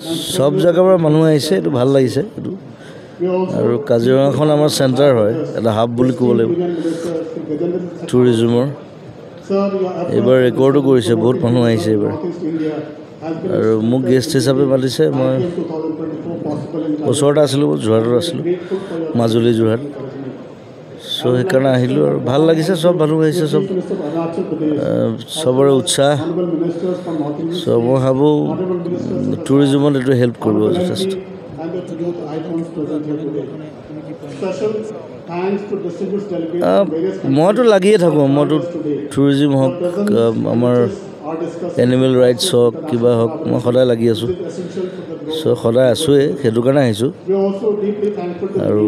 সব জায়গাৰ পৰা মানুহ আহিছে, এইটো ভাল লাগিছে এইটো। আৰু কাজিৰঙাখন আমাৰ চেণ্টাৰ হয়, এটা হাব বুলি ক'ব লাগিব টুৰিজিমৰ। এইবাৰ ৰেকৰ্ডো কৰিছে, বহুত মানুহ আহিছে এইবাৰ। আৰু মোক গেষ্ট হিচাপে মাতিছে, মই ওচৰতে আছিলোঁ, যোৰহাটত আছিলোঁ, মাজুলী যোৰহাট। চ' সেইকাৰণে আহিলোঁ আৰু ভাল লাগিছে, চব মানুহ আহিছে, চবৰে উৎসাহ। চ' মই ভাবোঁ টুৰিজিমত এইটো হেল্প কৰিব যথেষ্ট। মইতো লাগিয়ে থাকোঁ, মইতো টুৰিজিম হওক, আমাৰ এনিমেল ৰাইটছ হওক, কিবা হওক, মই সদায় লাগি আছোঁ। চ' সদায় আছোঁৱেই, সেইটো কাৰণে আহিছোঁ। আৰু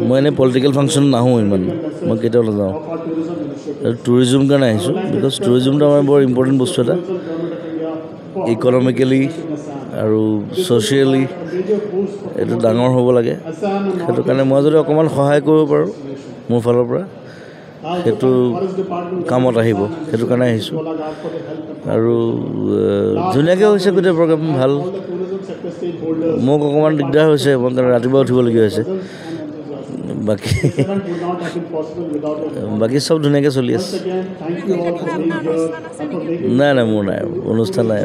মই এনেই পলিটিকেল ফাংচন নাহোঁ ইমান, মই কেতিয়াও নাযাওঁ। আৰু টুৰিজিম কাৰণে আহিছোঁ, বিকজ টুৰিজিমটো আমাৰ বৰ ইম্পৰ্টেণ্ট বস্তু এটা, ইকনমিকেলি আৰু ছ'চিয়েলি এইটো ডাঙৰ হ'ব লাগে। সেইটো কাৰণে মই যদি অকণমান সহায় কৰিব পাৰোঁ মোৰ ফালৰ পৰা, সেইটো কামত আহিব, সেইটো কাৰণে আহিছোঁ। আৰু ধুনীয়াকৈ হৈছে গোটেই প্ৰগ্ৰেম, ভাল। মোক অকণমান দিগদাৰ হৈছে, মই কাৰণ ৰাতিপুৱা উঠিবলগীয়া হৈছে। বাকী চব ধুনীয়াকৈ চলি আছে। নাই, মোৰ নাই, অনুষ্ঠান নাই।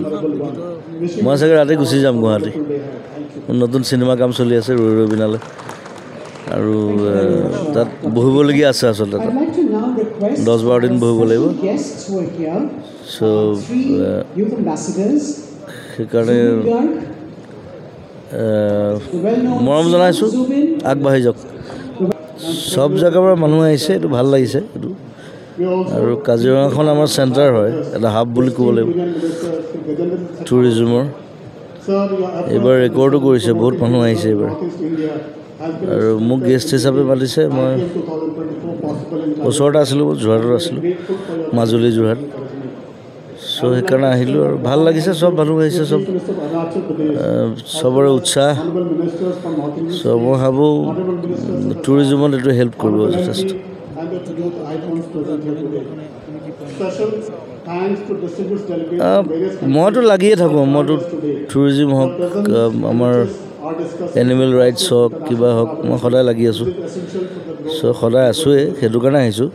মই চাগে ৰাতি গুচি যাম গুৱাহাটী। নতুন চিনেমা কাম চলি আছে, ৰৈ বিনালে। আৰু তাত বহিবলগীয়া আছে আচলতে, তাত 10-12 দিন বহিব লাগিব। চ' সেইকাৰণে মৰম জনাইছোঁ, আগবাঢ়ি যাওক। সব জায়গাৰ পৰা মানুহ আহিছে, এইটো ভাল লাগিছে এইটো। আৰু কাজিৰঙাখন আমাৰ চেণ্টাৰ হয়, এটা হাব বুলি ক'ব লাগিব টুৰিজিমৰ। এইবাৰ ৰেকৰ্ডো কৰিছে, বহুত মানুহ আহিছে এইবাৰ। আৰু মোক গেষ্ট হিচাপে মাতিছে, মই ওচৰতে আছিলোঁ, যোৰহাটত আছিলোঁ, মাজুলী যোৰহাট। চ' সেইকাৰণে আহিলোঁ আৰু ভাল লাগিছে, চব মানুহ আহিছে, চবৰে উৎসাহ। চ' মই ভাবোঁ টুৰিজিমত এইটো হেল্প কৰিব যথেষ্ট। মইতো লাগিয়ে থাকোঁ, মইতো টুৰিজিম হওক, আমাৰ এনিমেল ৰাইটছ হওক, কিবা হওক, মই সদায় লাগি আছোঁ। চ' সদায় আছোঁৱেই, সেইটো কাৰণে আহিছোঁ।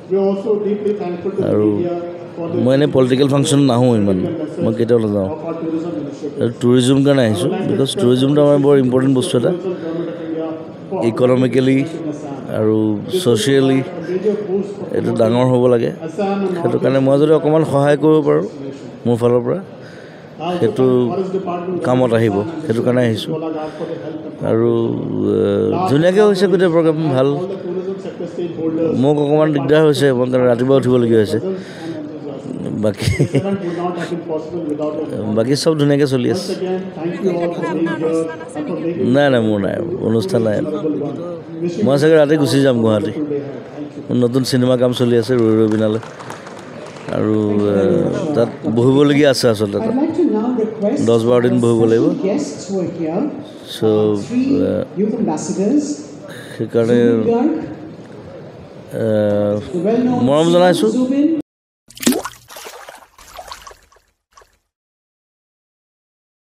আৰু মই এনেই পলিটিকেল ফাংচন নাহোঁ ইমান, মই কেতিয়াও নাযাওঁ। আৰু টুৰিজিম কাৰণে আহিছোঁ, বিকজ টুৰিজিমটো আমাৰ বৰ ইম্পৰ্টেণ্ট বস্তু এটা, ইকনমিকেলি আৰু ছ'চিয়েলি এইটো ডাঙৰ হ'ব লাগে। সেইটো কাৰণে মই যদি অকণমান সহায় কৰিব পাৰোঁ মোৰ ফালৰ পৰা, সেইটো কামত আহিব, সেইটো কাৰণে আহিছোঁ। আৰু ধুনীয়াকৈ হৈছে গোটেই প্ৰগ্ৰেম, ভাল। মোক অকণমান দিগদাৰ হৈছে, মই কাৰণ ৰাতিপুৱা উঠিবলগীয়া হৈছে। বাকী চব ধুনীয়াকৈ চলি আছে। নাই, মোৰ নাই, অনুষ্ঠান নাই। মই চাগে ৰাতি গুচি যাম গুৱাহাটী। নতুন চিনেমা কাম চলি আছে, ৰৈ বিনালে। আৰু তাত বহিবলগীয়া আছে আচলতে, তাত 10-12 দিন বহিব লাগিব। চ' সেইকাৰণে মৰম জনাইছোঁ,